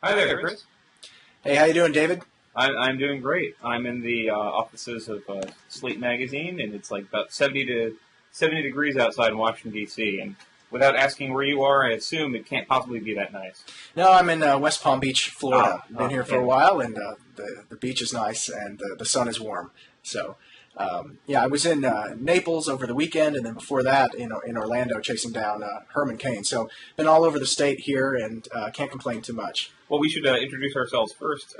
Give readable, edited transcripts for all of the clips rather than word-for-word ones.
Hi there, Chris. Hey, how you doing, David? I'm doing great. I'm in the offices of Slate magazine, and it's like about 70 degrees outside in Washington, D.C., and without asking where you are, I assume it can't possibly be that nice. No, I'm in West Palm Beach, Florida. Been here for yeah. a while, and the beach is nice, and the sun is warm. So, I was in Naples over the weekend, and then before that, in Orlando, chasing down Herman Cain. So, been all over the state here, and can't complain too much. Well, we should introduce ourselves first,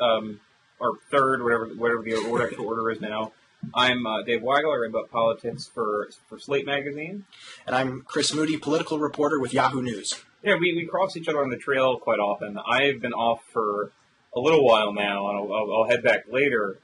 or third, whatever the actual order is now. I'm Dave Weigel. I write about politics for Slate magazine. And I'm Chris Moody, political reporter with Yahoo News. Yeah, we cross each other on the trail quite often. I've been off for a little while now, and I'll head back later.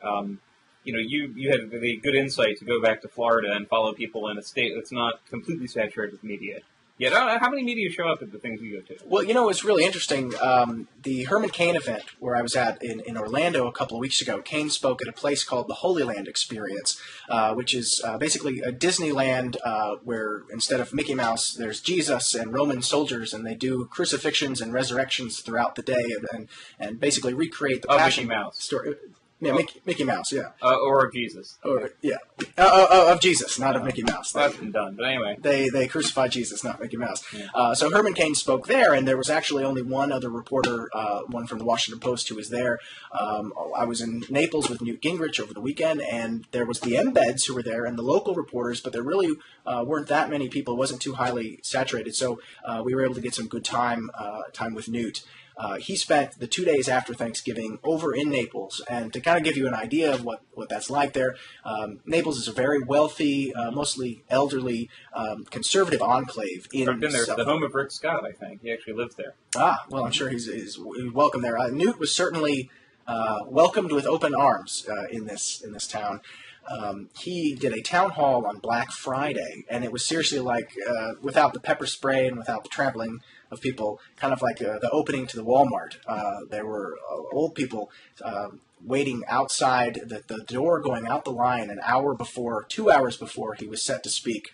You had the good insight to go back to Florida and follow people in a state that's not completely saturated with media. Yeah, how many media show up at the things you go to? Well, it's really interesting. The Herman Cain event where I was at in Orlando a couple of weeks ago, Cain spoke at a place called the Holy Land Experience, which is basically a Disneyland where instead of Mickey Mouse, there's Jesus and Roman soldiers, and they do crucifixions and resurrections throughout the day and basically recreate the Passion Mickey Mouse story. Yeah, Mickey Mouse, yeah. Or of Jesus. Of Jesus, not of Mickey Mouse. That's been done, but anyway. They crucified Jesus, not Mickey Mouse. Yeah. So Herman Cain spoke there, and there was actually only one other reporter, one from the Washington Post, who was there. I was in Naples with Newt Gingrich over the weekend, and there was the embeds who were there and the local reporters, but there really weren't that many people. It wasn't too highly saturated, so we were able to get some good time with Newt. He spent the 2 days after Thanksgiving over in Naples, and to kind of give you an idea of what that's like there, Naples is a very wealthy, mostly elderly, conservative enclave. I've been there. It's the home of Rick Scott, I think. He actually lives there. Well, I'm sure he's welcome there. Newt was certainly welcomed with open arms in this town. He did a town hall on Black Friday, and it was seriously like, without the pepper spray and without the trampling of people, kind of like the opening to the Walmart. There were old people waiting outside the door going out the line 2 hours before he was set to speak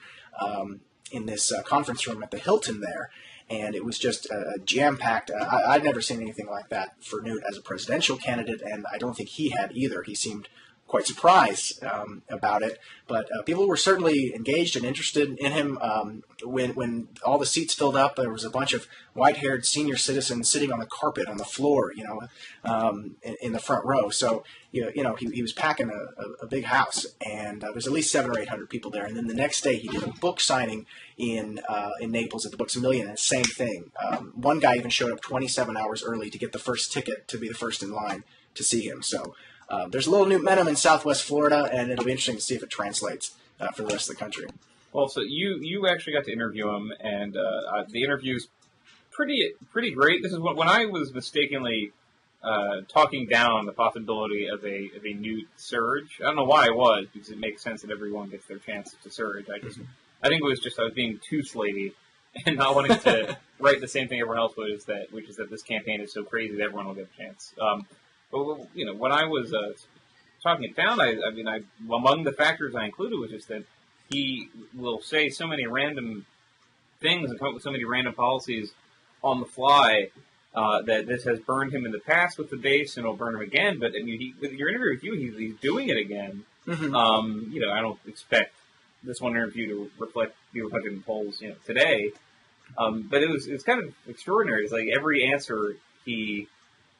in this conference room at the Hilton there. And it was just jam-packed. I'd never seen anything like that for Newt as a presidential candidate, and I don't think he had either. He seemed quite surprised about it, but people were certainly engaged and interested in him. When all the seats filled up, there was a bunch of white-haired senior citizens sitting on the carpet on the floor, in the front row. So, he was packing a big house, and there's at least 700 or 800 people there. And then the next day, he did a book signing in Naples at the Books A Million, and same thing. One guy even showed up 27 hours early to get the first ticket to be the first in line to see him. So. There's a little Newtmentum in Southwest Florida, and it'll be interesting to see if it translates for the rest of the country. Well, so you actually got to interview him, and the interview's pretty great. This is when I was mistakenly talking down the possibility of a Newt surge. I don't know why I was, because it makes sense that everyone gets their chance to surge. I think it was just I was being too slatey and not wanting to write the same thing everyone else would, which is that this campaign is so crazy that everyone will get a chance. But when I was talking it down, among the factors I included was just that he will say so many random things and come up with so many random policies on the fly that this has burned him in the past with the base and will burn him again. But with your interview with you, he's doing it again. Mm-hmm. I don't expect this one interview to be reflected in polls today. But it's kind of extraordinary. It's like every answer he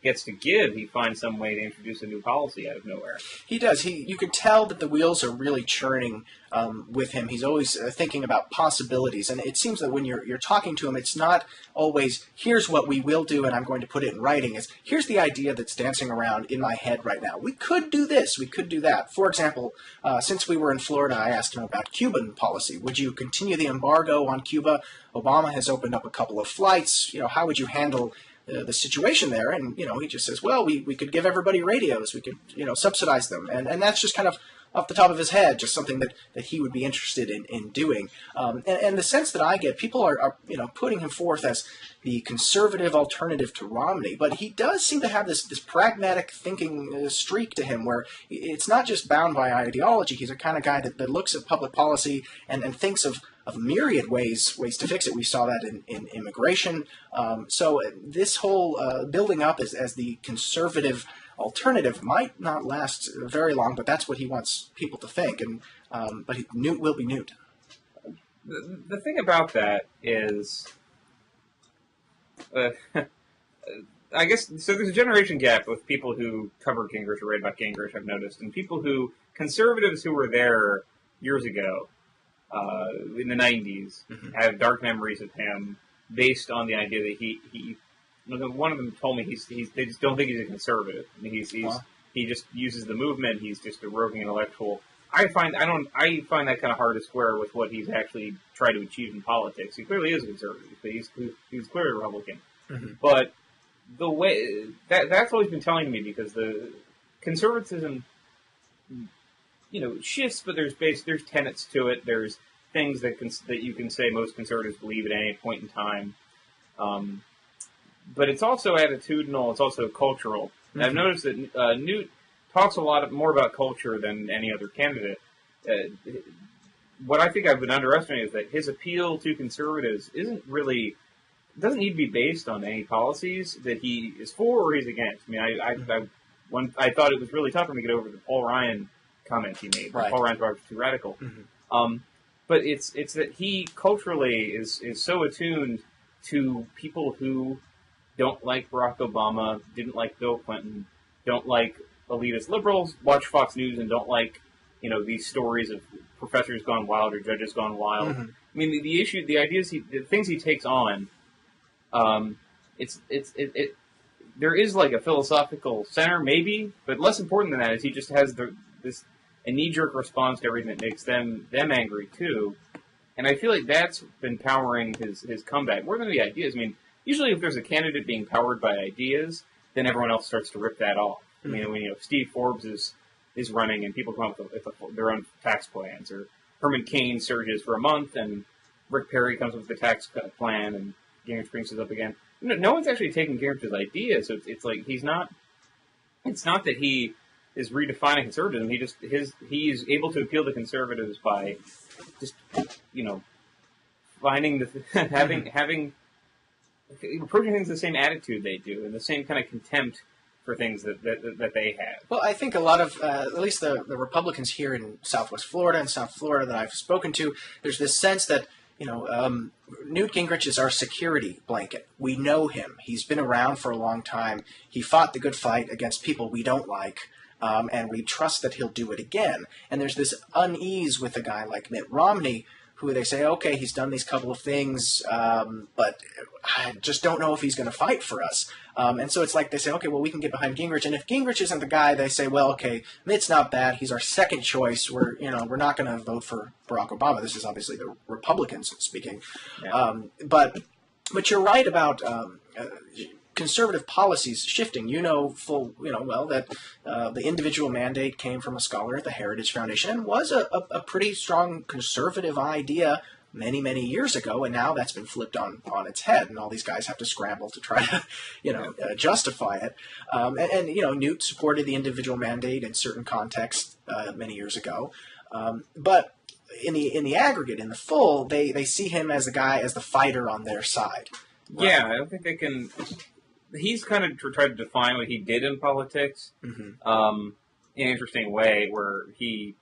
gets to give, he finds some way to introduce a new policy out of nowhere. He does. You can tell that the wheels are really churning with him. He's always thinking about possibilities, and it seems that when you're talking to him, it's not always, here's what we will do and I'm going to put it in writing. It's, here's the idea that's dancing around in my head right now. We could do this, we could do that. For example, since we were in Florida, I asked him about Cuban policy. Would you continue the embargo on Cuba? Obama has opened up a couple of flights. How would you handle the situation there? And he just says, well, we could give everybody radios, we could subsidize them, and that's just kind of off the top of his head, just something that he would be interested in doing. And the sense that I get, people are putting him forth as the conservative alternative to Romney, but he does seem to have this pragmatic thinking streak to him, where it's not just bound by ideology. He's a kind of guy that looks at public policy and thinks of myriad ways to fix it. We saw that in immigration. So this whole building up as the conservative alternative might not last very long, but that's what he wants people to think. And but Newt will be Newt. The thing about that is, I guess, so there's a generation gap with people who cover Gingrich or read about Gingrich, I've noticed, and conservatives who were there years ago, in the 90s, have dark memories of him based on the idea that he one of them told me they just don't think he's a conservative. I mean, he just uses the movement. He's just a roving intellectual. I find that kind of hard to square with what he's actually tried to achieve in politics. He clearly is a conservative, but he's clearly a Republican. Mm-hmm. But the way that's always been telling me, because the conservatism, shifts, but there's tenets to it. There's things that you can say most conservatives believe at any point in time. But it's also attitudinal. It's also cultural. Mm-hmm. And I've noticed that Newt talks a lot more about culture than any other candidate. What I think I've been underestimating is that his appeal to conservatives doesn't need to be based on any policies that he is for or he's against. I mean, I thought it was really tough for me to get over the Paul Ryan comments he made. Right. Paul Ryan's was too radical. Mm-hmm. But it's that he culturally is so attuned to people who don't like Barack Obama, didn't like Bill Clinton, don't like elitist liberals, watch Fox News and don't like, these stories of professors gone wild or judges gone wild. Mm-hmm. I mean, the ideas, the things he takes on, there is like a philosophical center, maybe, but less important than that is he just has a knee-jerk response to everything that makes them angry too. And I feel like that's been powering his comeback more than the ideas. I mean, usually if there's a candidate being powered by ideas, then everyone else starts to rip that off. Mm-hmm. I mean, when Steve Forbes is running and people come up with their own tax plans, or Herman Cain surges for a month and Rick Perry comes up with a tax cut plan and Gingrich brings it up again. No one's actually taking Gingrich's ideas, so it's like it's not that he is redefining conservatism. He's able to appeal to conservatives by just finding having approaching things with the same attitude they do and the same kind of contempt for things that they have. Well, I think a lot of, at least the Republicans here in Southwest Florida and South Florida that I've spoken to, there's this sense that, Newt Gingrich is our security blanket. We know him. He's been around for a long time. He fought the good fight against people we don't like, and we trust that he'll do it again. And there's this unease with a guy like Mitt Romney, who they say, okay, he's done these couple of things, but I just don't know if he's going to fight for us. And so it's like they say, okay, well, we can get behind Gingrich. And if Gingrich isn't the guy, they say, well, okay, Mitt's not bad. He's our second choice. We're not going to vote for Barack Obama. This is obviously the Republicans speaking. Yeah. But you're right about conservative policies shifting. Well that the individual mandate came from a scholar at the Heritage Foundation and was a pretty strong conservative idea many, many years ago, and now that's been flipped on its head, and all these guys have to scramble to try to justify it. And Newt supported the individual mandate in certain contexts many years ago, but in the aggregate, in the full, they see him as the fighter on their side. Right? Yeah, I don't think they can. He's kind of tried to define what he did in politics in an interesting way, where he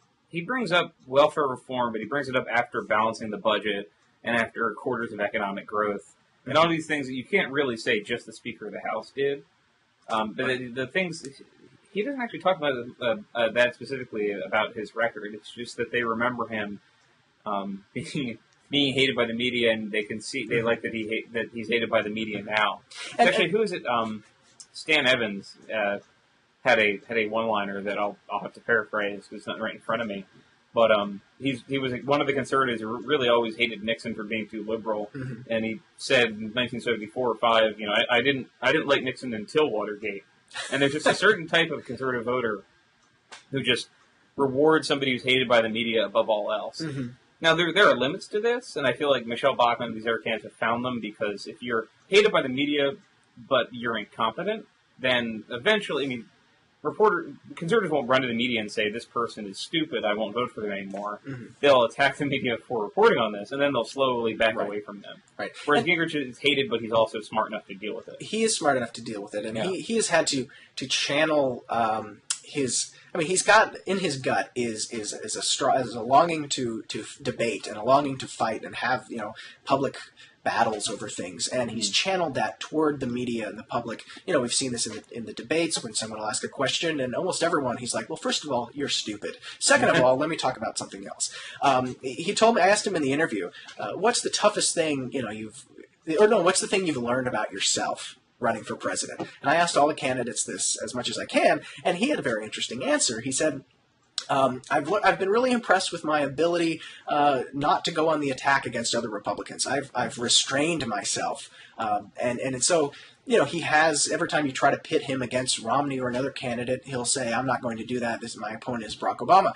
brings up welfare reform, but he brings it up after balancing the budget and after quarters of economic growth. And all these things that you can't really say just the Speaker of the House did. But the things, he doesn't actually talk about that specifically about his record. It's just that they remember him being hated by the media, and they like that he's hated by the media now. Actually, who is it? Stan Evans had a one-liner that I'll have to paraphrase because it's not right in front of me. But he was one of the conservatives who really always hated Nixon for being too liberal, and he said in 1974 or 5, I didn't like Nixon until Watergate. And there's just a certain type of conservative voter who just reward somebody who's hated by the media above all else. Now, there are limits to this, and I feel like Michelle Bachmann and these other candidates have found them, because if you're hated by the media but you're incompetent, then eventually, I mean, conservatives won't run to the media and say, this person is stupid, I won't vote for them anymore. They'll attack the media for reporting on this, and then they'll slowly back away from them. Whereas Gingrich is hated, but he's also smart enough to deal with it. He is smart enough to deal with it, and he has had to channel his... I mean, he's got in his gut is a longing to debate and a longing to fight and have public battles over things, and he's channeled that toward the media and the public. We've seen this in the debates when someone will ask a question, and almost everyone he's like, well, first of all, you're stupid. Second of all, let me talk about something else. He told me, I asked him in the interview, what's the toughest thing what's the thing you've learned about yourself running for president? And I asked all the candidates this as much as I can, and he had a very interesting answer. He said, I've been really impressed with my ability not to go on the attack against other Republicans. I've restrained myself, and so he has, every time you try to pit him against Romney or another candidate, he'll say, I'm not going to do that. My opponent is Barack Obama.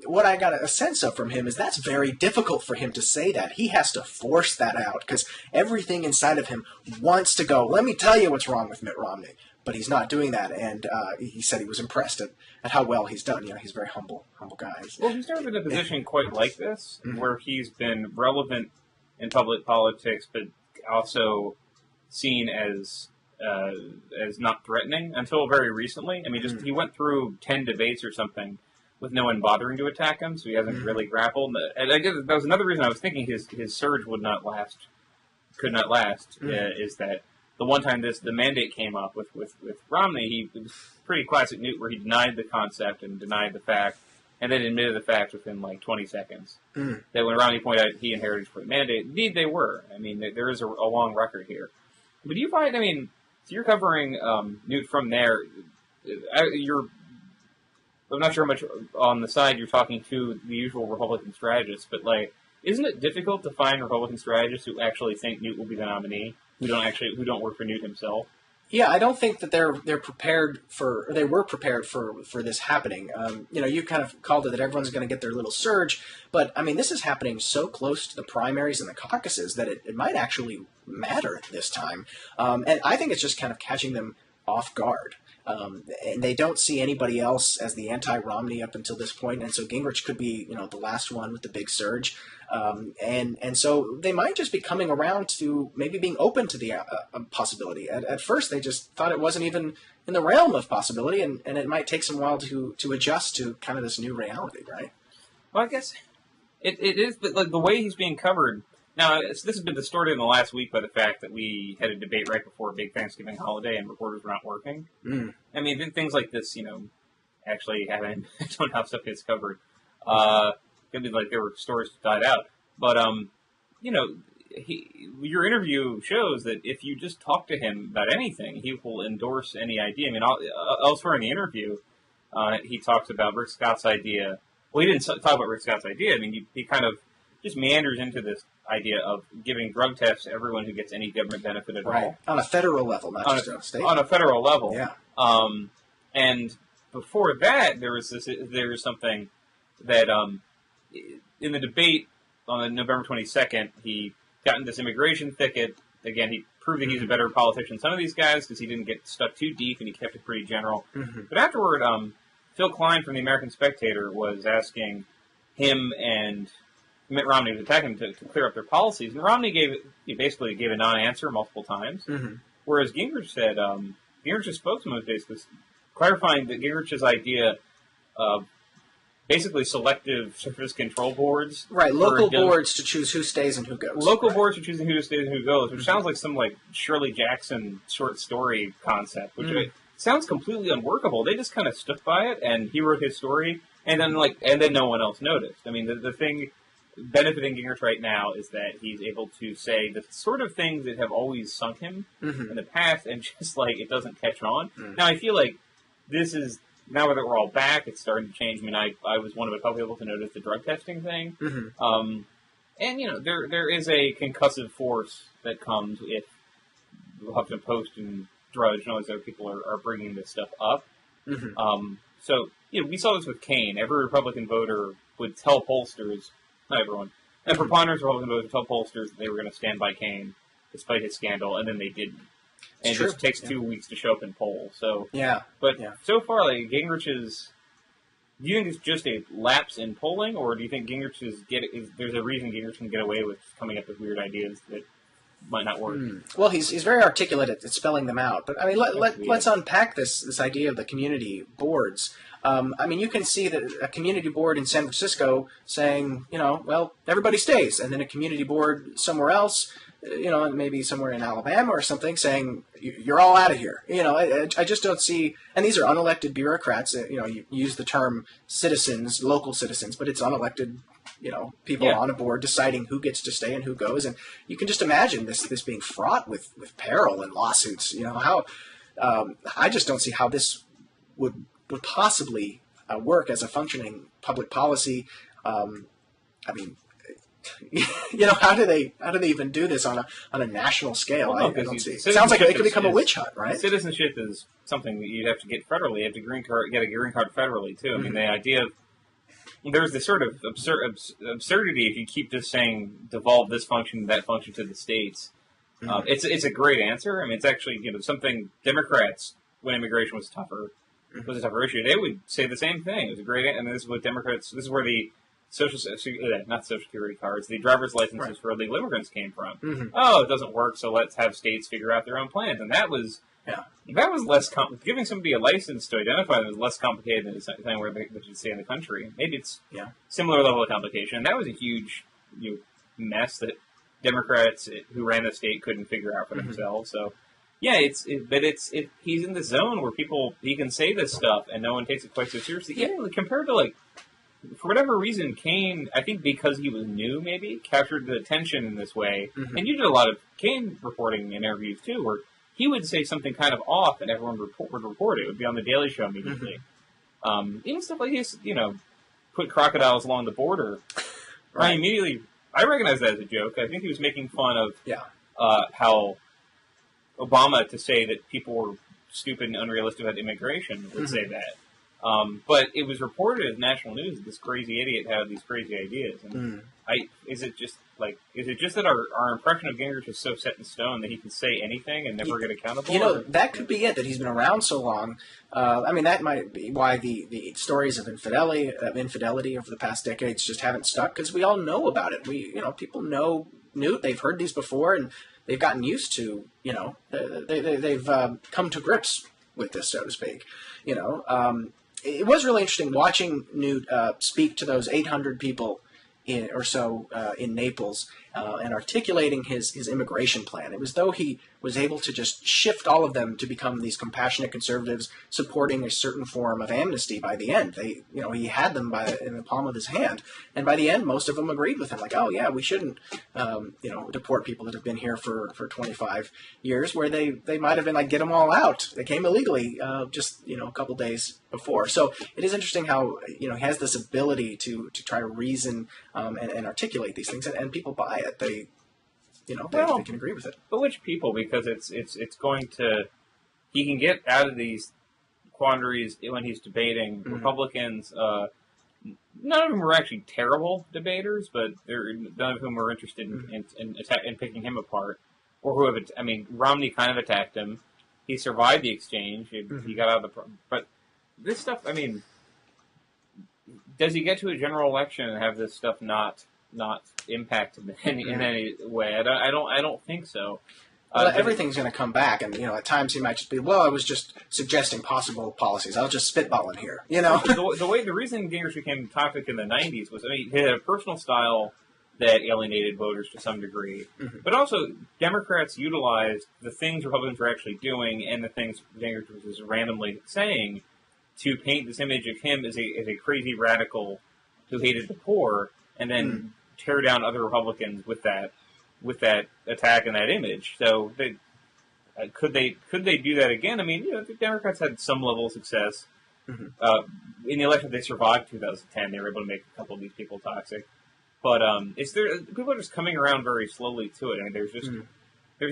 What I got a sense of from him is that's very difficult for him to say that. He has to force that out because everything inside of him wants to go, let me tell you what's wrong with Mitt Romney. But he's not doing that, and he said he was impressed at how well he's done. He's a very humble guy. Well, he's never been in a position quite like this, where he's been relevant in public politics, but also seen as not threatening until very recently. I mean, he went through 10 debates or something with no one bothering to attack him, so he hasn't really grappled. And I guess that was another reason I was thinking his surge could not last. Is that the one time the mandate came up with Romney, it was pretty classic Newt, where he denied the concept and denied the fact, and then admitted the fact within like 20 seconds. That when Romney pointed out he inherited for the mandate, indeed they were. I mean, there is a long record here. But do you find, so you're covering Newt from there. I'm not sure how much on the side you're talking to the usual Republican strategists, but isn't it difficult to find Republican strategists who actually think Newt will be the nominee, who don't work for Newt himself? Yeah, I don't think that they were prepared for this happening. You kind of called it that everyone's going to get their little surge, but this is happening so close to the primaries and the caucuses that it might actually matter this time. And I think it's just kind of catching them off guard. And they don't see anybody else as the anti-Romney up until this point, and so Gingrich could be, the last one with the big surge. And so they might just be coming around to maybe being open to the possibility. At first, they just thought it wasn't even in the realm of possibility, and it might take some while to adjust to kind of this new reality, right? Well, I guess it is, but the way he's being covered. Now, this has been distorted in the last week by the fact that we had a debate right before a big Thanksgiving holiday and reporters were not working. Things like this, actually happen. I don't know how stuff gets covered. Could be like there were stories that died out. But, your interview shows that if you just talk to him about anything, he will endorse any idea. Elsewhere in the interview, he talks about Rick Scott's idea. Well, he didn't talk about Rick Scott's idea. He kind of just meanders into this idea of giving drug tests to everyone who gets any government benefit at all. On a federal level, not just on a state. On a federal level. Yeah. And before that, there was something that in the debate on November 22nd, he got in this immigration thicket. Again, he proved that he's a better politician than some of these guys because he didn't get stuck too deep and he kept it pretty general. But afterward, Phil Klein from the American Spectator was asking him and Mitt Romney was attacking him to clear up their policies, and Romney basically gave a non-answer multiple times. Whereas Gingrich said, Gingrich's spokesman was basically clarifying that Gingrich's idea of basically selective surface control boards. Right, local boards to choose who stays and who goes. Local boards to choosing who stays and who goes, which sounds like some Shirley Jackson short story concept, which sounds completely unworkable. They just kind of stuck by it, and he wrote his story, and then no one else noticed. The thing benefiting Gingrich right now is that he's able to say the sort of things that have always sunk him in the past, and just it doesn't catch on. Now I feel like this is, now that we're all back, it's starting to change. I was one of a couple people to notice the drug testing thing. And there is a concussive force that comes if Huffington Post and Drudge and all these other people are bringing this stuff up. So we saw this with Kane. Every Republican voter would tell pollsters, not everyone, a preponderance of Republican voters would tell pollsters that they were going to stand by Kane despite his scandal, and then they didn't. And it just takes 2 weeks to show up in polls. So, so far, like Gingrich's. Do you think it's just a lapse in polling, or do you think Gingrich there's a reason Gingrich can get away with coming up with weird ideas that might not work? Well, he's very articulate at spelling them out. But I mean, let's unpack this idea of the community boards. I mean, you can see that a community board in San Francisco saying, well, everybody stays, and then a community board somewhere else, maybe somewhere in Alabama or something, saying you're all out of here. I just don't see. And these are unelected bureaucrats. You use the term citizens, local citizens, but it's unelected. People on a board deciding who gets to stay and who goes, and you can just imagine this being fraught with peril and lawsuits. I just don't see how this would possibly work as a functioning public policy. I mean, how do they even do this on a national scale? Well, I don't see. It sounds like it could become a witch hunt, right? Citizenship is something that you'd have to get federally. You have to get a green card federally too. I mean, the idea of there's this sort of absurdity if you keep just saying devolve this function, that function to the states. It's a great answer. I mean, it's actually something Democrats, when immigration was a tougher issue, they would say the same thing. It was a great, and this is what Democrats. This is where the not Social Security cards, the driver's licenses for illegal immigrants came from. Oh, it doesn't work, so let's have states figure out their own plans, and that was less giving somebody a license to identify them was less complicated than something where they should stay in the country. Maybe it's similar level of complication. And that was a huge mess that Democrats who ran the state couldn't figure out for themselves. So he's in the zone where he can say this stuff and no one takes it quite so seriously. Compared to for whatever reason, Kane, I think because he was new, maybe captured the attention in this way. And you did a lot of Kane reporting in interviews too, where he would say something kind of off, and everyone would report it. It would be on the Daily Show immediately. Even stuff like this, put crocodiles along the border. Right. I recognize that as a joke. I think he was making fun of how Obama, to say that people were stupid and unrealistic about immigration, would say that. But it was reported as national news that this crazy idiot had these crazy ideas. And is it just that our impression of Gingrich is so set in stone that he can say anything and never get accountable? That could be it, that he's been around so long. I mean, that might be why the stories of infidelity over the past decades just haven't stuck, because we all know about it. People know Newt. They've heard these before, and they've gotten used to, they've come to grips with this, so to speak. It was really interesting watching Newt speak to those 800 people in Naples and articulating his immigration plan. It was though he was able to just shift all of them to become these compassionate conservatives supporting a certain form of amnesty by the end. He had them in the palm of his hand, and by the end, most of them agreed with him. Like, oh yeah, we shouldn't, deport people that have been here for 25 years, where they might have been like, get them all out. They came illegally just a couple days before. So it is interesting how he has this ability to try to reason and articulate these things, and people buy it. They can agree with it. But which people? Because it's going to, he can get out of these quandaries when he's debating. Republicans, none of them are actually terrible debaters, but none of whom are interested in picking him apart, or who have. I mean, Romney kind of attacked him. He survived the exchange. He got out of the. But this stuff, I mean, does he get to a general election and have this stuff not impact him in any way? I don't think so. Well, everything's going to come back, and at times he might just be, well, I was just suggesting possible policies. I'll just spitball in here, The reason Gingrich became topic in the 90s was, he had a personal style that alienated voters to some degree, but also Democrats utilized the things Republicans were actually doing and the things Gingrich was randomly saying to paint this image of him as a crazy radical who hated the poor, and then tear down other Republicans with that attack and that image. So could they do that again? I mean, the Democrats had some level of success in the election. They survived 2010. They were able to make a couple of these people toxic, but people are just coming around very slowly to it. I mean, there's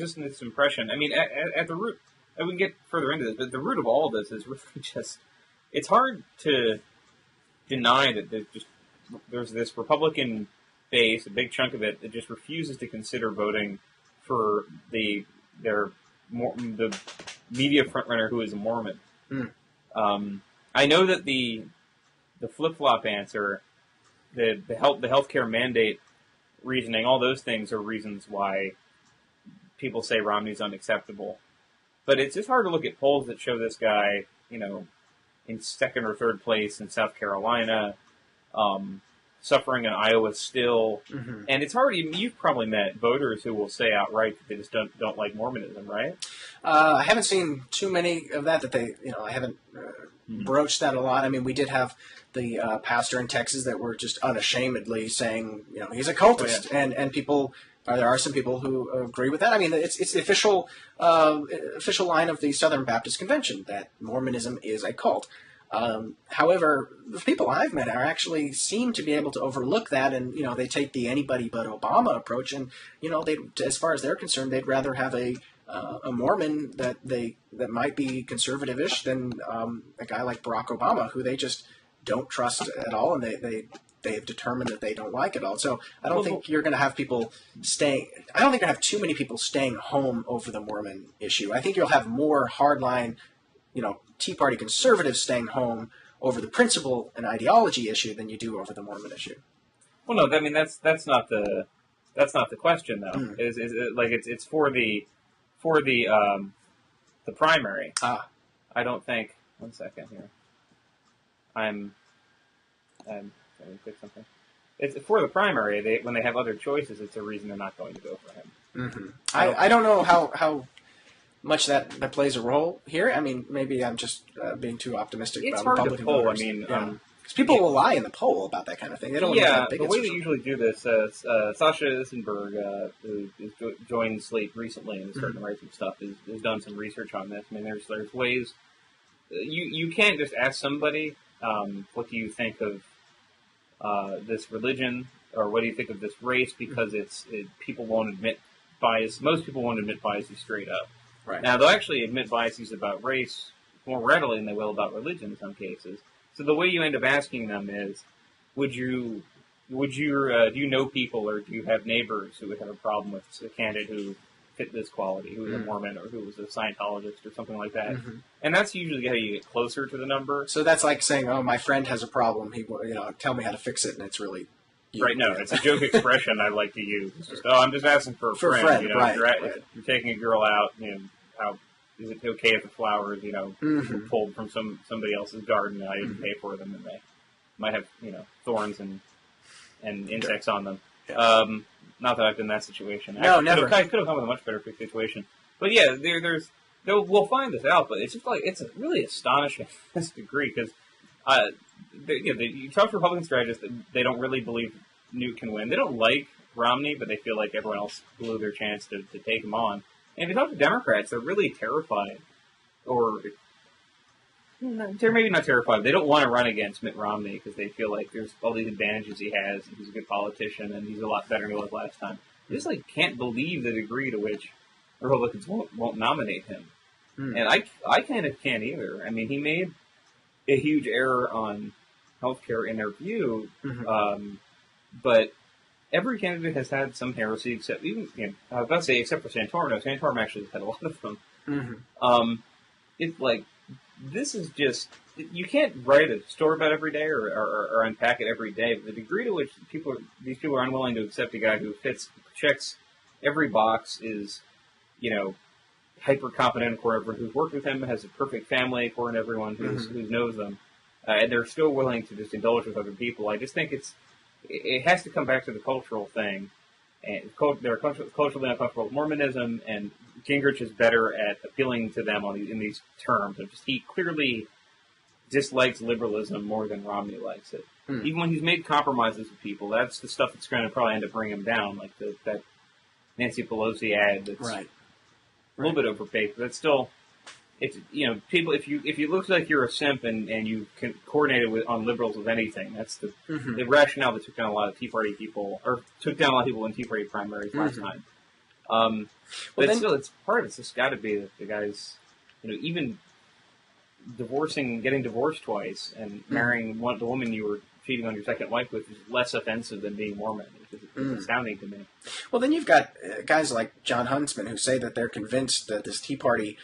just this impression. I mean, at the root, and we can get further into this, but the root of all of this is really just, it's hard to deny that there's this Republican base, a big chunk of it, that just refuses to consider voting for the media frontrunner who is a Mormon. I know that the flip-flop answer, the healthcare mandate reasoning, all those things are reasons why people say Romney's unacceptable. But it's just hard to look at polls that show this guy, in second or third place in South Carolina, suffering in Iowa still. And it's hard. You've probably met voters who will say outright that they just don't like Mormonism, right? I haven't seen too many of that they, I haven't broached that a lot. I mean, we did have the pastor in Texas that were just unashamedly saying, he's a cultist. Oh, yeah. And people, there are some people who agree with that. I mean, it's the official line of the Southern Baptist Convention that Mormonism is a cult. However, the people I've met actually seem to be able to overlook that, and they take the anybody but Obama approach, and they, as far as they're concerned, they'd rather have a Mormon that might be conservative-ish than a guy like Barack Obama, who they just don't trust at all, and they've determined that they don't like at all. So I don't think you're going to have people staying. I don't think you're going to have too many people staying home over the Mormon issue. I think you'll have more hardline, Tea Party conservatives staying home over the principle and ideology issue than you do over the Mormon issue. Well, no, I mean that's not the question though. Is it, like it's for the primary. I don't think. 1 second here. I'm going to click something. It's for the primary. When they have other choices, it's a reason they're not going to go for him. I don't know how much that plays a role here. I mean, maybe I'm just being too optimistic about Republican to poll. voters. I mean, because people will lie in the poll about that kind of thing. They don't. Yeah, the way they usually do this. Sasha Issenberg, who joined Slate recently and is starting to write some stuff, has done some research on this. I mean, there's ways you can't just ask somebody, what do you think of this religion, or what do you think of this race, because people won't admit bias. Most people won't admit biases straight up. Right. Now, they'll actually admit biases about race more readily than they will about religion in some cases. So the way you end up asking them is, do you know people, or do you have neighbors who would have a problem with a candidate who fit this quality, who was a Mormon or who was a Scientologist or something like that? And that's usually how you get closer to the number. So that's like saying, "Oh, my friend has a problem. He, tell me how to fix it," and it's really right. No, it's a joke expression I like to use. It's just, I'm just asking for a friend. Right. You're taking a girl out. How is it okay if the flowers, were pulled from somebody else's garden and I didn't pay for them, and they might have, thorns and insects on them. Yeah. Not that I've been in that situation. No, never. I could have come with a much better situation. But yeah, we'll find this out. But it's just it's really astonishing to this degree, because you talk to Republican strategists, they don't really believe Newt can win. They don't like Romney, but they feel like everyone else blew their chance to take him on. And if you talk to Democrats, they're really terrified, or they're maybe not terrified. They don't want to run against Mitt Romney because they feel like there's all these advantages he has, and he's a good politician, and he's a lot better than he was last time. They just can't believe the degree to which Republicans won't nominate him. And I kind of can't either. I mean, he made a huge error on healthcare in their view, but every candidate has had some heresy, except I was about to say except for Santorum. No, Santorum actually had a lot of them. It's like, this is just, you can't write a story about every day or unpack it every day. But the degree to which these people are unwilling to accept a guy who checks every box, is, hyper competent according to everyone who's worked with him, has a perfect family according to everyone who knows them, and they're still willing to just indulge with other people. I just think it has to come back to the cultural thing, and they're culturally uncomfortable with Mormonism, and Gingrich is better at appealing to them in these terms. He clearly dislikes liberalism more than Romney likes it. Even when he's made compromises with people, that's the stuff that's going to probably end up bringing him down, like that Nancy Pelosi ad that's a little bit overpaid, but that's still, it's, people, if you look like you're a simp and you can coordinate on liberals with anything, that's the rationale that took down a lot of Tea Party people, or took down a lot of people in Tea Party primaries last time. But still, it's part of it's just got to be that the guys, even getting divorced twice and marrying the woman you were cheating on your second wife with is less offensive than being Mormon, which is astounding to me. Well, then you've got guys like John Huntsman who say that they're convinced that this Tea Party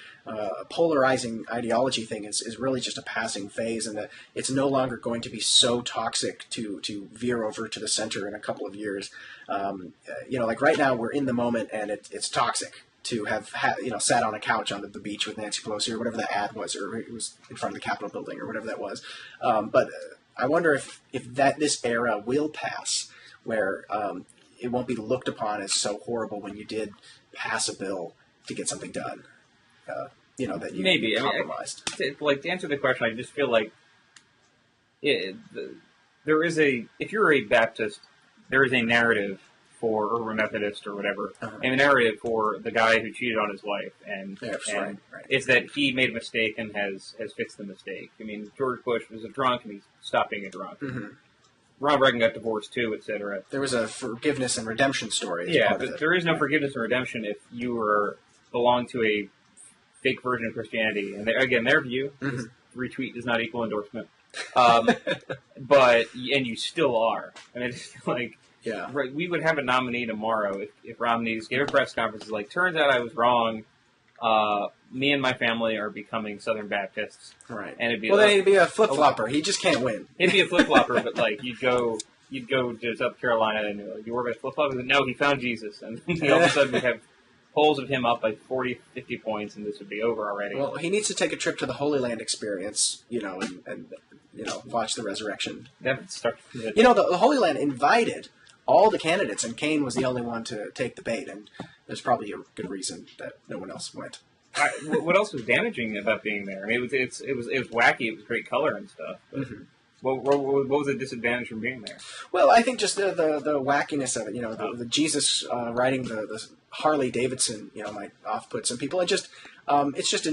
polarizing ideology thing is really just a passing phase, and that it's no longer going to be so toxic to veer over to the center in a couple of years. Like right now we're in the moment, and it's toxic to have sat on a couch on the beach with Nancy Pelosi or whatever that ad was, or it was in front of the Capitol building or whatever that was. But I wonder if this era will pass, where it won't be looked upon as so horrible when you did pass a bill to get something done. That you maybe compromised. To answer the question, I just feel like there is if you're a Baptist, there is a narrative or a Methodist or whatever, and a narrative for the guy who cheated on his wife, and right. It's that he made a mistake and has fixed the mistake. I mean, George Bush was a drunk and he stopped being a drunk. Mm-hmm. Ronald Reagan got divorced too, etc. There was a forgiveness and redemption story. Yeah, but there is no forgiveness and redemption if you belong to a fake version of Christianity. And again, their view is retweet does not equal endorsement. And you still are. I mean, it's like, yeah, right. We would have a nominee tomorrow if Romney gave a press conference like, turns out I was wrong. Me and my family are becoming Southern Baptists. Right. And then he'd be a flip-flopper. He just can't win. He'd be a flip-flopper, but like you'd go to South Carolina and you were going to flip-flop. No, he found Jesus, and all of a sudden we'd have polls of him up by 40, 50 points, and this would be over already. Well, he needs to take a trip to the Holy Land experience, and watch the resurrection. The Holy Land invited all the candidates, and Kane was the only one to take the bait, and there's probably a good reason that no one else went. What else was damaging about being there? I mean, it was wacky. It was great color and stuff. But what was the disadvantage from being there? Well, I think just the wackiness of it. The Jesus riding the Harley Davidson, might off-put some people. It's just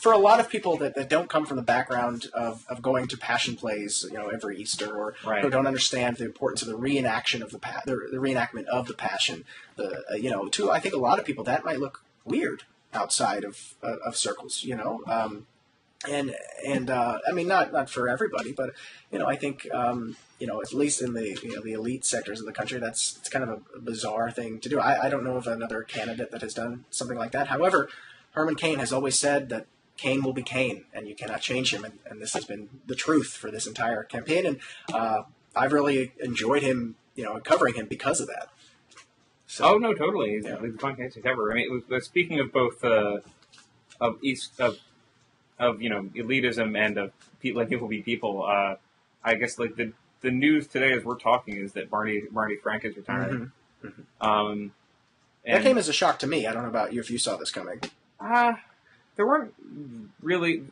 for a lot of people that don't come from the background of going to Passion plays, every Easter, or who don't understand the importance of the reenactment of the reenactment of the Passion. I think a lot of people that might look weird outside of circles, I mean, not for everybody, but I think at least in the elite sectors of the country, it's kind of a bizarre thing to do. I don't know of another candidate that has done something like that. However, Herman Cain has always said that Cain will be Cain, and you cannot change him, and this has been the truth for this entire campaign. And I've really enjoyed him, covering him because of that. So, oh no, totally. It's a fun case to cover. I mean, speaking of both of elitism and of letting people be people. I guess like the news today as we're talking is that Barney Frank is retiring. Mm-hmm. That came as a shock to me. I don't know about you if you saw this coming. There weren't really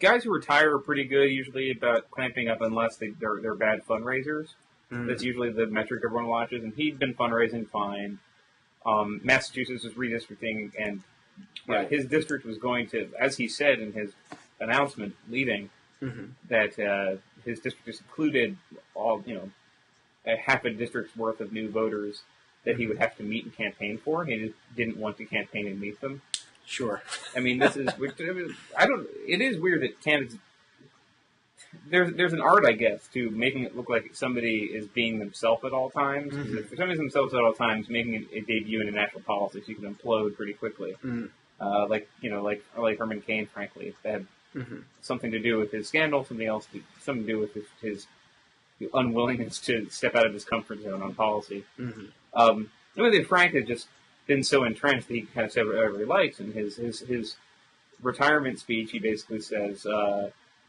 guys who retire are pretty good usually about clamping up unless they're bad fundraisers. That's usually the metric everyone watches, and he'd been fundraising fine. Massachusetts was redistricting, and his district was going to, as he said in his announcement leaving, that his district just included all, a half a district's worth of new voters that he would have to meet and campaign for. He just didn't want to campaign and meet them. Sure. I mean, this is, it is weird that candidates, there's an art, I guess, to making it look like somebody is being themselves at all times. If somebody's themselves at all times, making a debut in national politics, you can implode pretty quickly. Like Herman Cain, frankly, if that had something to do with his scandal, something to do with his unwillingness to step out of his comfort zone on policy. That Frank had just been so entrenched that he kind of said whatever he likes. In his retirement speech, he basically says,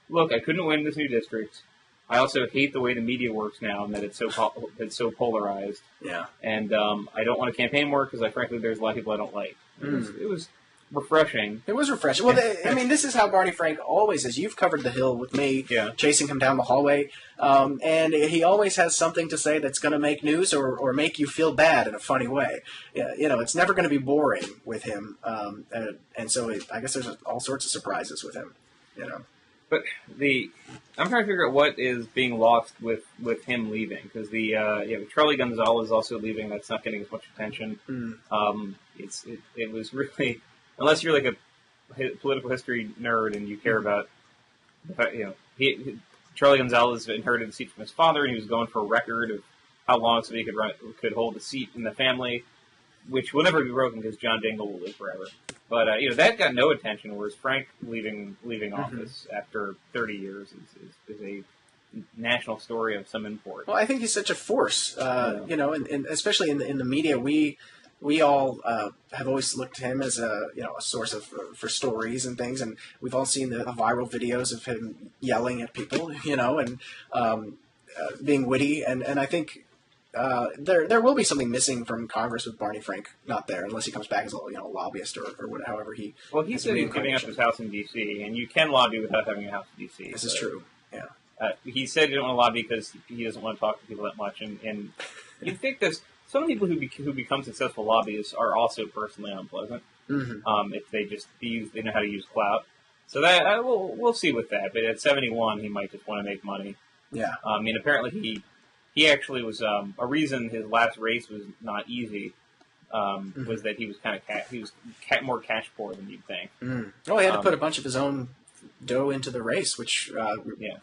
look, I couldn't win this new district. I also hate the way the media works now and that it's so polarized. Yeah. And I don't want to campaign more because frankly there's a lot of people I don't like. It was refreshing. It was refreshing. Well, this is how Barney Frank always is. You've covered the Hill with me, chasing him down the hallway, and he always has something to say that's going to make news or make you feel bad in a funny way. It's never going to be boring with him, and so I guess there's all sorts of surprises with him. But I'm trying to figure out what is being lost with him leaving, because Charlie Gonzalez also leaving. That's not getting as much attention. It was really, unless you're like political history nerd and you care about, Charlie Gonzalez inherited the seat from his father, and he was going for a record of how long somebody could hold a seat in the family, which will never be broken because John Dingell will live forever. But that got no attention, whereas Frank leaving office after 30 years is a national story of some import. Well, I think he's such a force, and especially in the media, we all have always looked to him as a source of for stories and things, and we've all seen the viral videos of him yelling at people, and being witty, and I think there will be something missing from Congress with Barney Frank not there, unless he comes back as a lobbyist or however he. Well, he said he's giving up his house in D.C., and you can lobby without having a house in D.C. This is true. Yeah. He said he didn't want to lobby because he doesn't want to talk to people that much, and you think this. Some people who become successful lobbyists are also personally unpleasant. If they know how to use clout. So that we'll see with that. But at 71, he might just want to make money. Yeah. Apparently he actually was a reason his last race was not easy. Was that he was more cash poor than you'd think. Oh, he had to put a bunch of his own dough into the race, which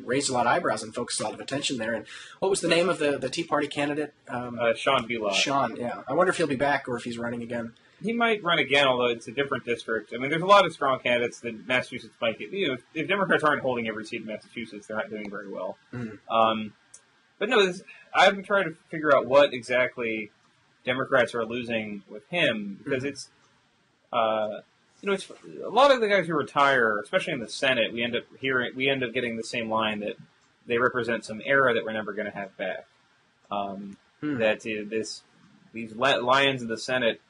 raised a lot of eyebrows and focused a lot of attention there. And what was the name of the Tea Party candidate? Sean Belot. Sean, yeah. I wonder if he'll be back or if he's running again. He might run again, although it's a different district. I mean, there's a lot of strong candidates that Massachusetts might get. If Democrats aren't holding every seat in Massachusetts, they're not doing very well. But no, I'm trying to figure out what exactly Democrats are losing with him, because it's a lot of the guys who retire, especially in the Senate, we end up getting the same line that they represent some era that we're never going to have back. That these lions in the Senate,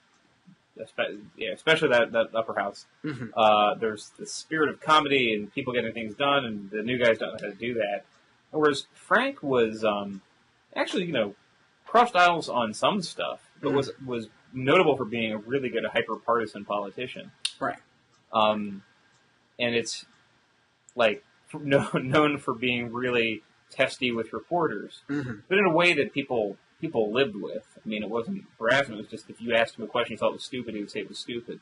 especially that upper house, there's the spirit of comedy and people getting things done, and the new guys don't know how to do that. Whereas Frank was actually, crossed aisles on some stuff, but was notable for being a really good hyper-partisan politician. Right. And it's like known for being really testy with reporters, but in a way that people lived with. I mean, it wasn't harassment. It was just if you asked him a question you thought was stupid, he would say it was stupid.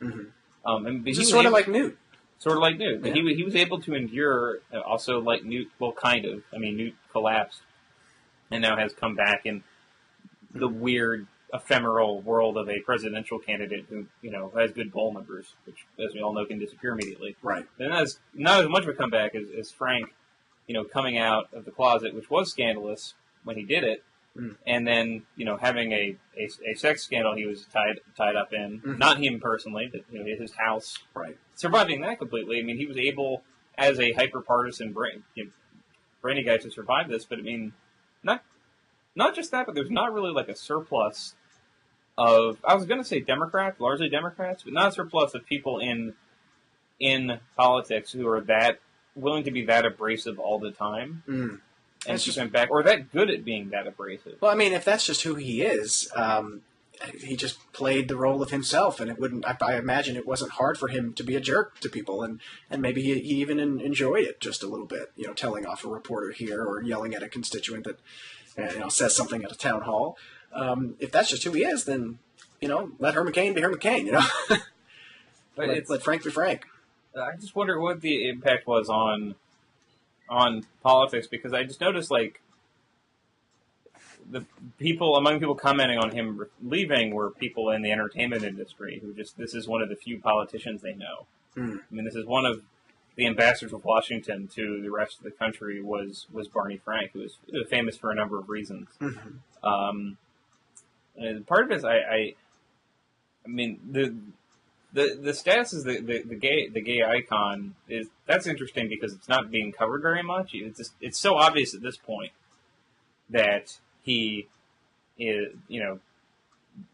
Sort of like Newt. Sort of like Newt. Yeah. But he was able to endure, also like Newt, well, kind of. I mean, Newt collapsed and now has come back in the weird, ephemeral world of a presidential candidate who, has good poll numbers, which, as we all know, can disappear immediately. Right. And that's not as much of a comeback as Frank, coming out of the closet, which was scandalous when he did it, and then, having a sex scandal he was tied up in, not him personally, but, his house. Right. Surviving that completely, I mean, he was able, as a hyper-partisan brainy guy, to survive this, but, I mean, not just that, but there's not really, like, a surplus of, I was going to say largely Democrats, but not a surplus of people in politics who are that willing to be that abrasive all the time. And keep him back, or that good at being that abrasive. Well, I mean, if that's just who he is, he just played the role of himself, and it wouldn't. I imagine it wasn't hard for him to be a jerk to people, and maybe he even enjoyed it just a little bit. Telling off a reporter here or yelling at a constituent that says something at a town hall. If that's just who he is, then let Herman Cain be Herman Cain. Let Frank be Frank. I just wonder what the impact was on politics, because I just noticed, like, among people commenting on him leaving were people in the entertainment industry who this is one of the few politicians they know. I mean, this is one of the ambassadors of Washington to the rest of the country was Barney Frank, who was famous for a number of reasons. And part of it is I mean, the status is the gay icon that's interesting because it's not being covered very much. It's so obvious at this point that he is,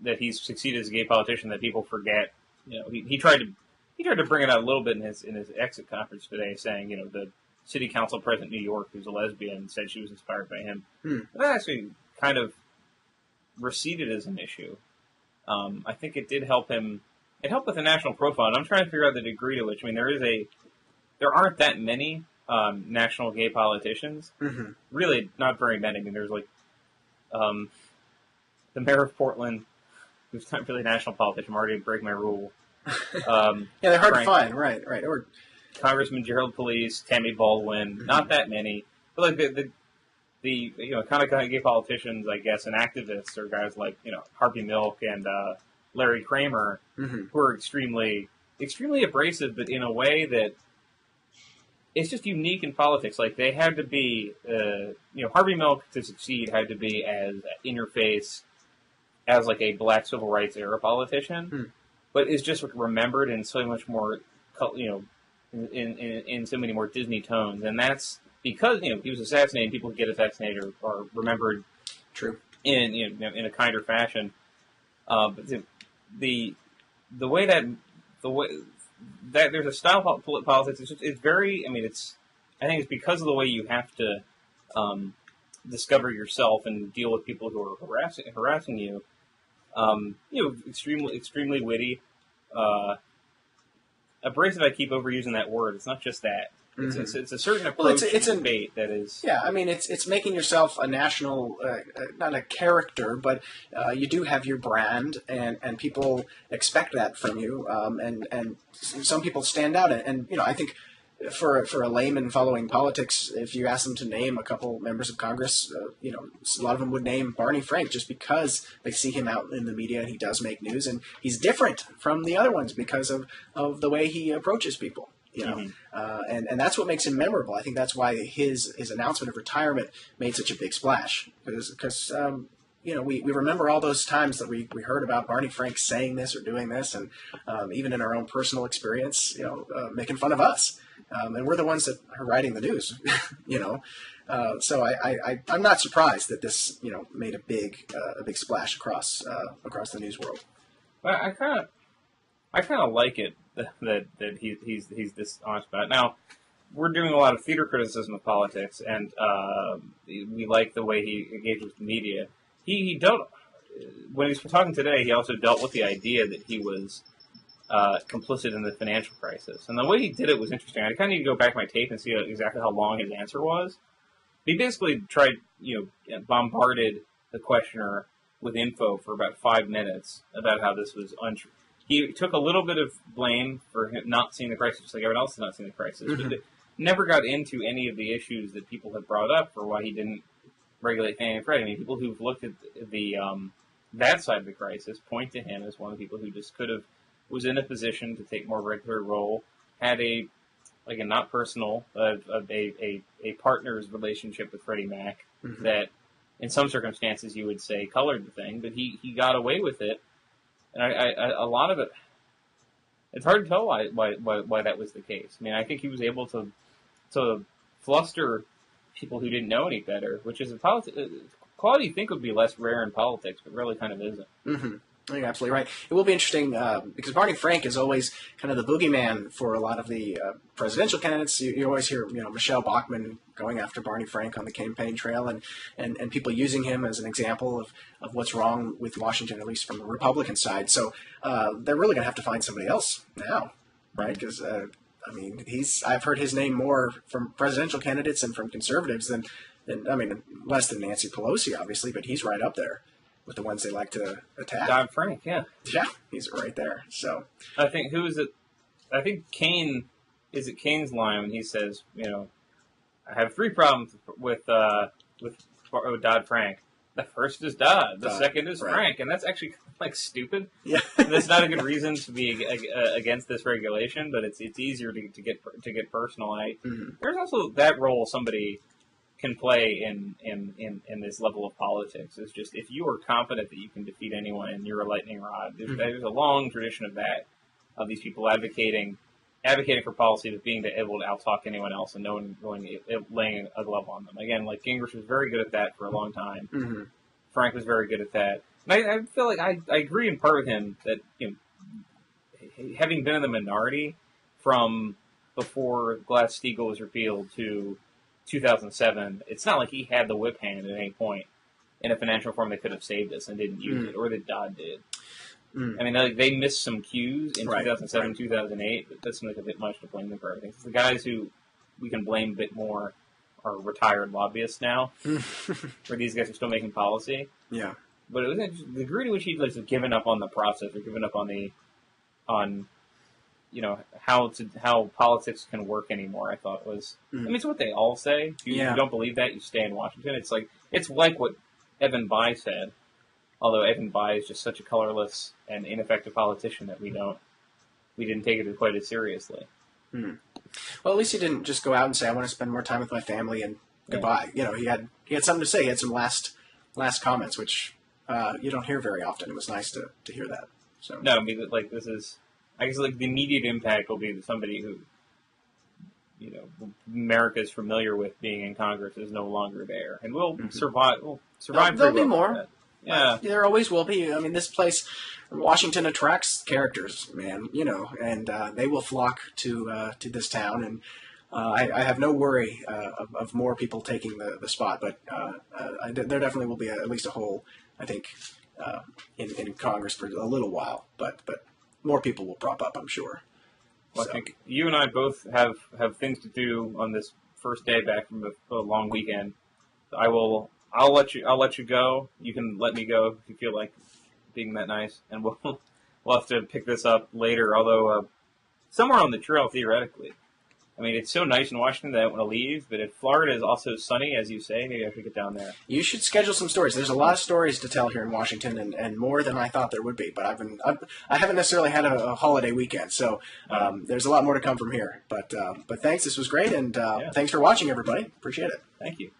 that he's succeeded as a gay politician that people forget. He tried to bring it out a little bit in his exit conference today, saying the city council president in New York, who's a lesbian, said she was inspired by him. That actually kind of receded as an issue. I think it did help him. It helped with the national profile, and I'm trying to figure out the degree to which. I mean, there aren't that many national gay politicians. Really, not very many. I mean, there's like the mayor of Portland, who's not really a national politician. I'm already breaking my rule. Yeah, they're hard Frank, to find. Right. Or Congressman Gerald Police, Tammy Baldwin. Not that many, but like the kind of gay politicians, I guess, and activists are guys like Harvey Milk and Larry Kramer, who are extremely abrasive, but in a way that it's just unique in politics. Like they had to be, Harvey Milk to succeed had to be as in your face as like a black civil rights era politician, but is just remembered in so much more, in so many more Disney tones, and that's because he was assassinated. People who get assassinated are remembered, true, in in a kinder fashion. But the way that there's a style of politics. It's very. I mean, I think it's because of the way you have to discover yourself and deal with people who are harassing you. Extremely witty, abrasive. I keep overusing that word. It's not just that. It's a certain approach to debate that is. Yeah, I mean, it's making yourself a national, not a character, but you do have your brand, and people expect that from you, and some people stand out, and I think for a layman following politics, if you ask them to name a couple members of Congress, a lot of them would name Barney Frank just because they see him out in the media and he does make news, and he's different from the other ones because of the way he approaches people. And that's what makes him memorable. I think that's why his announcement of retirement made such a big splash, because we remember all those times that we heard about Barney Frank saying this or doing this, and even in our own personal experience, making fun of us, and we're the ones that are writing the news, So I'm not surprised that this made a big splash across the news world. Well, I kind of like it that he's this honest about it. Now, we're doing a lot of theater criticism of politics, and we like the way he engaged with the media. He dealt, when he was talking today, he also dealt with the idea that he was complicit in the financial crisis. And the way he did it was interesting. I kind of need to go back to my tape and see exactly how long his answer was. He basically tried, bombarded the questioner with info for about 5 minutes about how this was untrue. He took a little bit of blame for him not seeing the crisis, just like everyone else has not seen the crisis, but never got into any of the issues that people had brought up for why he didn't regulate Fannie and Freddie. I mean, people who've looked at the that side of the crisis point to him as one of the people who just was in a position to take more regular role, had a not personal, a partner's relationship with Freddie Mac that, in some circumstances, you would say colored the thing, but he got away with it. And a lot of it, it's hard to tell why that was the case. I mean, I think he was able to fluster people who didn't know any better, which is a quality you think would be less rare in politics, but really kind of isn't. I think you're absolutely right. It will be interesting because Barney Frank is always kind of the boogeyman for a lot of the presidential candidates. You always hear, Michelle Bachmann going after Barney Frank on the campaign trail, and people using him as an example of what's wrong with Washington, at least from the Republican side. So they're really going to have to find somebody else now, right? Because I've heard his name more from presidential candidates and from conservatives than less than Nancy Pelosi, obviously, but he's right up there with the ones they like to attack. Dodd-Frank, yeah. Yeah, he's right there. So I think, who is it? I think Kane, is it Kane's line when he says, I have 3 problems with Dodd-Frank. The first is Dodd. The second is Frank. And that's actually stupid. Yeah. That's not a good reason to be against this regulation, but it's easier to get personal. There's also that role somebody can play in this level of politics. It's just, if you are confident that you can defeat anyone and you're a lightning rod, there's a long tradition of that, of these people advocating for policy, but being able to outtalk anyone else and no one laying a glove on them. Again, like Gingrich was very good at that for a long time. Frank was very good at that. And I feel like I agree in part with him that, having been in the minority from before Glass-Steagall was repealed to 2007, it's not like he had the whip hand at any point in a financial reform that could have saved us and didn't use it, or that Dodd did. I mean, they missed some cues in 2007, 2008, but that seems like a bit much to blame them for everything. The guys who we can blame a bit more are retired lobbyists now, where these guys are still making policy. Yeah. But it was the degree to which he'd given up on the process or given up on how politics can work anymore. I thought was, I mean, it's what they all say. If you don't believe that, you stay in Washington. It's like what Evan Bayh said. Although Evan Bayh is just such a colorless and ineffective politician that we didn't take it quite as seriously. Well, at least he didn't just go out and say, "I want to spend more time with my family," and goodbye. You know, he had something to say. He had some last comments, which you don't hear very often. It was nice to hear that. So no, I mean, like this is, I guess, like the immediate impact will be somebody who, America is familiar with being in Congress is no longer there, and we'll survive. We'll survive. There'll be more. Yeah, there always will be. I mean, this place, Washington, attracts characters, man. And they will flock to this town, and I have no worry of more people taking the spot. But there definitely will be at least a hole, I think, in Congress for a little while. But more people will prop up, I'm sure. Well, so. I think you and I both have things to do on this first day back from a long weekend. I'll let you go. You can let me go if you feel like being that nice, and we'll have to pick this up later. Although somewhere on the trail, theoretically. I mean, it's so nice in Washington that I don't want to leave, but if Florida is also sunny, as you say, maybe I should get down there. You should schedule some stories. There's a lot of stories to tell here in Washington, and more than I thought there would be. But I haven't necessarily had a holiday weekend, so there's a lot more to come from here. But thanks, this was great, and thanks for watching, everybody. Appreciate it. Thank you.